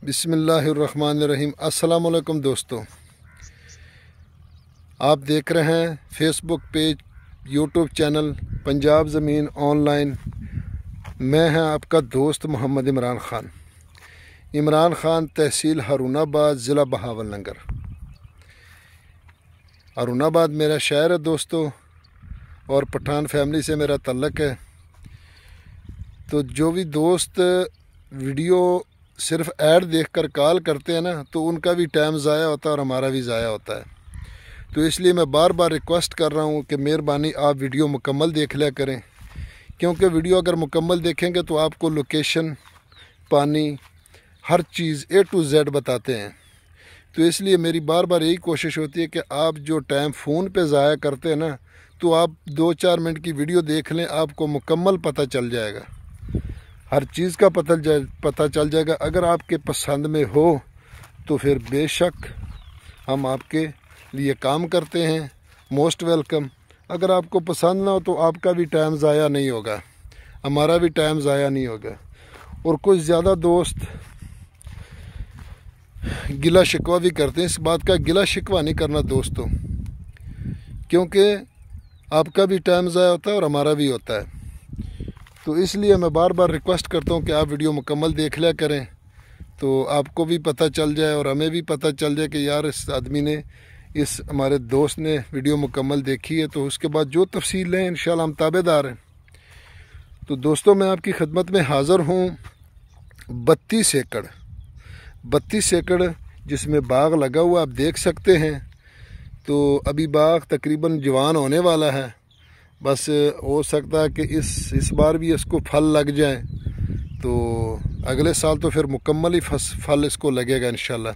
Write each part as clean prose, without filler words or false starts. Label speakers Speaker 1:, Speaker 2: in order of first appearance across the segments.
Speaker 1: बिस्मिल्लाहिर्रहमानिर्रहीम। अस्सलाम वालेकुम दोस्तों, आप देख रहे हैं Facebook page, YouTube channel Punjab ज़मीन ऑनलाइन। मैं हैं आपका दोस्त मोहम्मद इमरान ख़ान, तहसील हारूनाबाद, ज़िला बहावलनगर। हारूनाबाद मेरा शहर है दोस्तों, और पठान फैमिली से मेरा तल्लक़ है। तो जो भी दोस्त वीडियो सिर्फ ऐड देखकर कॉल करते हैं ना, तो उनका भी टाइम ज़ाया होता है और हमारा भी ज़ाया होता है। तो इसलिए मैं बार बार रिक्वेस्ट कर रहा हूँ कि मेहरबानी आप वीडियो मुकम्मल देख लिया करें, क्योंकि वीडियो अगर मुकम्मल देखेंगे तो आपको लोकेशन, पानी, हर चीज़ A to Z बताते हैं। तो इसलिए मेरी बार बार यही कोशिश होती है कि आप जो टाइम फ़ोन पे ज़ाया करते हैं ना, तो आप 2-4 मिनट की वीडियो देख लें, आपको मुकम्मल पता चल जाएगा, हर चीज़ का पता चल जाएगा। अगर आपके पसंद में हो तो फिर बेशक हम आपके लिए काम करते हैं, मोस्ट वेलकम। अगर आपको पसंद ना हो तो आपका भी टाइम ज़ाया नहीं होगा, हमारा भी टाइम ज़ाया नहीं होगा। और कुछ ज़्यादा दोस्त गिला शिकवा भी करते हैं। इस बात का गिला शिकवा नहीं करना दोस्तों, क्योंकि आपका भी टाइम ज़ाया होता है और हमारा भी होता है। तो इसलिए मैं बार बार रिक्वेस्ट करता हूँ कि आप वीडियो मुकम्मल देख लिया करें, तो आपको भी पता चल जाए और हमें भी पता चल जाए कि यार इस आदमी ने, इस हमारे दोस्त ने वीडियो मुकम्मल देखी है। तो उसके बाद जो तफसील है इंशाल्लाह हम ताबेदार हैं। तो दोस्तों, मैं आपकी खिदमत में हाज़िर हूँ। 32 एकड़ जिसमें बाग लगा हुआ आप देख सकते हैं। तो अभी बाग तकरीबन जवान होने वाला है, बस हो सकता है कि इस बार भी इसको फल लग जाए, तो अगले साल तो फिर मुकम्मल ही फल इसको लगेगा इंशाल्लाह।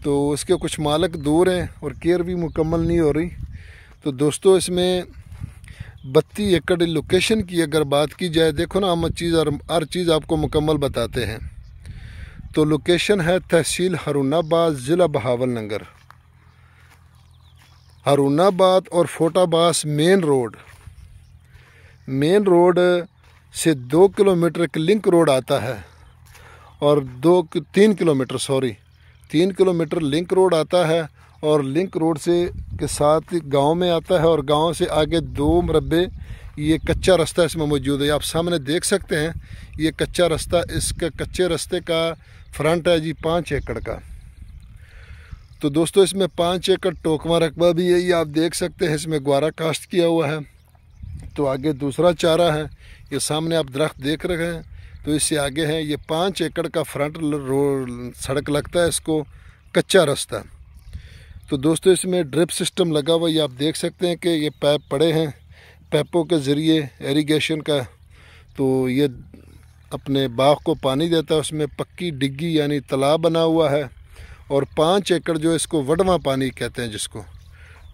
Speaker 1: तो इसके कुछ मालिक दूर हैं और केयर भी मुकम्मल नहीं हो रही। तो दोस्तों, इसमें 32 एकड़ लोकेशन की अगर बात की जाए, देखो ना, हम हर चीज़ आपको मुकम्मल बताते हैं। तो लोकेशन है तहसील हारूनाबाद, ज़िला बहावलनगर। हारूनाबाद और फोटाबास मेन रोड से 2 किलोमीटर एक लिंक रोड आता है, और 3 किलोमीटर लिंक रोड आता है, और लिंक रोड से के साथ गांव में आता है, और गांव से आगे 2 मरबे ये कच्चा रास्ता इसमें मौजूद है। आप सामने देख सकते हैं ये कच्चा रास्ता, इसके कच्चे रास्ते का फ्रंट है जी 5 एकड़ का। तो दोस्तों, इसमें 5 एकड़ टोकमा रकबा भी है, ये आप देख सकते हैं। इसमें ग्वारा काश्त किया हुआ है। तो आगे दूसरा चारा है, ये सामने आप दरख्त देख रहे हैं, तो इससे आगे है ये 5 एकड़ का फ्रंट रोड सड़क लगता है इसको, कच्चा रास्ता। तो दोस्तों, इसमें ड्रिप सिस्टम लगा हुआ, ये आप देख सकते हैं कि ये पाइप पड़े हैं, पाइपों के ज़रिए इरिगेशन का। तो ये अपने बाग को पानी देता है। उसमें पक्की डिग्गी यानी तालाब बना हुआ है, और 5 एकड़ जो इसको वडवा पानी कहते हैं, जिसको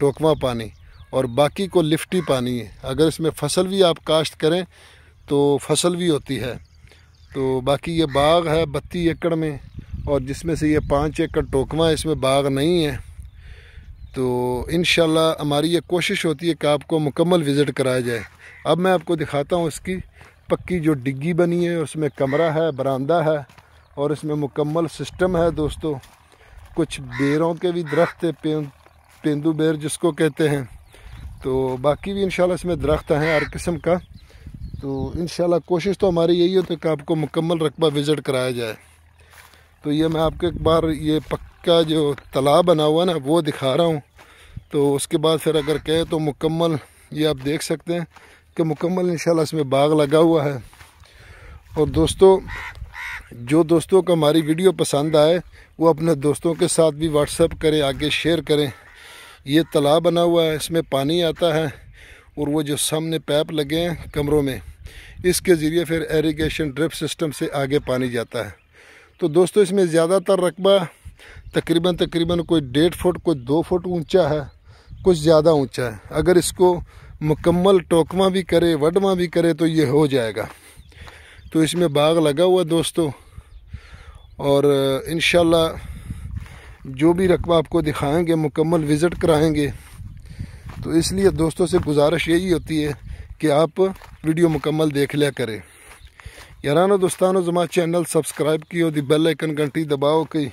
Speaker 1: टोकमा पानी, और बाकी को लिफ्टी पानी है। अगर इसमें फसल भी आप काश्त करें तो फसल भी होती है। तो बाकी ये बाग है 32 एकड़ में, और जिसमें से ये 5 एकड़ टोकमा है, इसमें बाग नहीं है। तो इंशाल्लाह हमारी ये कोशिश होती है कि आपको मुकम्मल विज़िट कराया जाए। अब मैं आपको दिखाता हूँ इसकी पक्की जो डिग्गी बनी है, उसमें कमरा है, बरामदा है, और इसमें मुकम्मल सिस्टम है दोस्तों। कुछ बेरों के भी दरख्त है, तेंदू बेर जिसको कहते हैं। तो बाकी भी इंशाल्लाह इसमें दरख्त हैं हर किस्म का। तो इंशाल्लाह कोशिश तो हमारी यही होती है कि आपको मुकम्मल रकबा विज़िट कराया जाए। तो ये मैं आपको एक बार ये पक्का जो तालाब बना हुआ ना, वो दिखा रहा हूँ। तो उसके बाद फिर अगर कहे तो मुकम्मल ये आप देख सकते हैं कि मुकम्मल इंशाल्लाह इसमें बाग लगा हुआ है। और दोस्तों, जो दोस्तों को हमारी वीडियो पसंद आए वो अपने दोस्तों के साथ भी व्हाट्सएप करें, आगे शेयर करें। ये तालाब बना हुआ है, इसमें पानी आता है, और वो जो सामने पाइप लगे हैं कमरों में, इसके ज़रिए फिर इरिगेशन ड्रिप सिस्टम से आगे पानी जाता है। तो दोस्तों, इसमें ज़्यादातर रकबा तकरीबन कोई 1.5 फुट, कोई 2 फुट ऊंचा है, कुछ ज़्यादा ऊंचा है। अगर इसको मुकम्मल टोकमा भी करे, वडमा भी करे, तो ये हो जाएगा। तो इसमें बाग लगा हुआ दोस्तों, और इंशाल्लाह जो भी रकबा आपको दिखाएंगे मुकम्मल विज़िट कराएंगे। तो इसलिए दोस्तों से गुजारिश यही होती है कि आप वीडियो मुकम्मल देख लिया करें। यारानो दोस्तानो जमा चैनल सब्सक्राइब कियो दी बेल आइकन घंटी दबाओ कई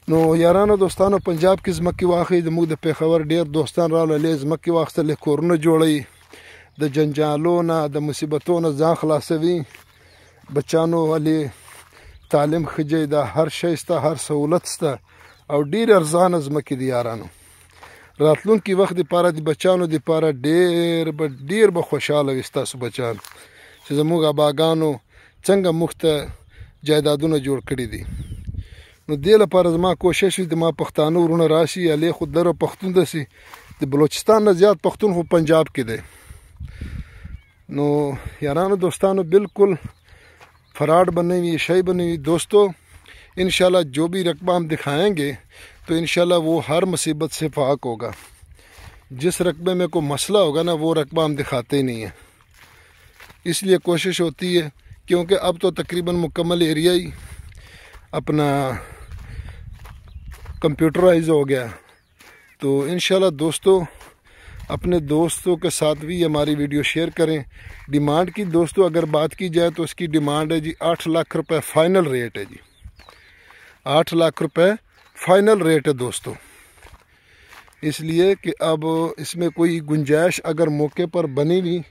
Speaker 1: नो यारानो दोस्तानो पंजाब की ज़मक्की वाक़ई द मुद पेखवर डेर दोस्तान राव ले ज़मक्की वाक़ ले कोरन जोड़ई द जंजालों ना द मुसीबतों ना जा खलासवी बच्चानो वाले तालीम खजे दा हर शयस्ता हर सहूलत स्ता और डेर अर्जान ज़मक्की दी यारानो रातलून की वक्त दी पारा दी बच्चानो दी पारा डेर ब खुशहाल विस्ता सु बच्चान چې زموږ اباګانو څنګه مخته جایدادونه جوړ کړي دي نو دې لپاره زما کوشش وي د ما پښتانه ورونه راشي یا لی خود لره پښتون دسي د بلوچستان نه زیات پښتون خو پنجاب کې دی نو یارانو دوستانو بالکل فراڈ بنے ہوئی شے بنی ہوئی دوستو انشاءاللہ جو بھی رقبہ ہم دکھائیں گے تو انشاءاللہ وہ ہر مصیبت سے پاک ہوگا جس رقبے میں کوئی مسئلہ ہوگا نا وہ رقبہ ہم دکھاتے ہی نہیں ہیں اس لیے کوشش ہوتی ہے کیونکہ اب تو تقریباً مکمل ایریا ہی اپنا کمپیوٹرائز ہو گیا تو انشاءاللہ دوستو اپنے دوستوں کے ساتھ بھی ہماری ویڈیو شیئر کریں ڈیمانڈ کی دوستو اگر بات کی جائے تو اس کی ڈیمانڈ ہے جی 8 لاکھ روپے فائنل ریٹ ہے جی 8 لاکھ روپے فائنل ریٹ ہے دوستو اس لیے کہ اب اس میں کوئی گنجائش اگر موقع پر بنی نہیں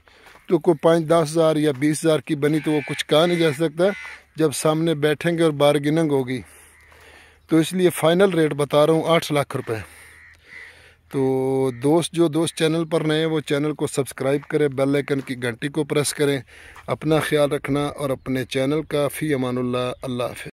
Speaker 1: تو کوئی 5-10 ہزار یا 20 ہزار کی بنی تو وہ کچھ کہا نہیں جا سکتا جب سامنے بیٹھیں گے اور بارگیننگ ہوگی تو اس لیے فائنل ریٹ بتا رہا ہوں 8 لاکھ روپے تو جو دوست چینل پر نئے ہیں وہ چینل کو سبسکرائب کریں بیل آئکن کی گھنٹی کو پریس کریں اپنا خیال رکھنا اور اپنے چینل کا فی امان اللہ اللہ حافظ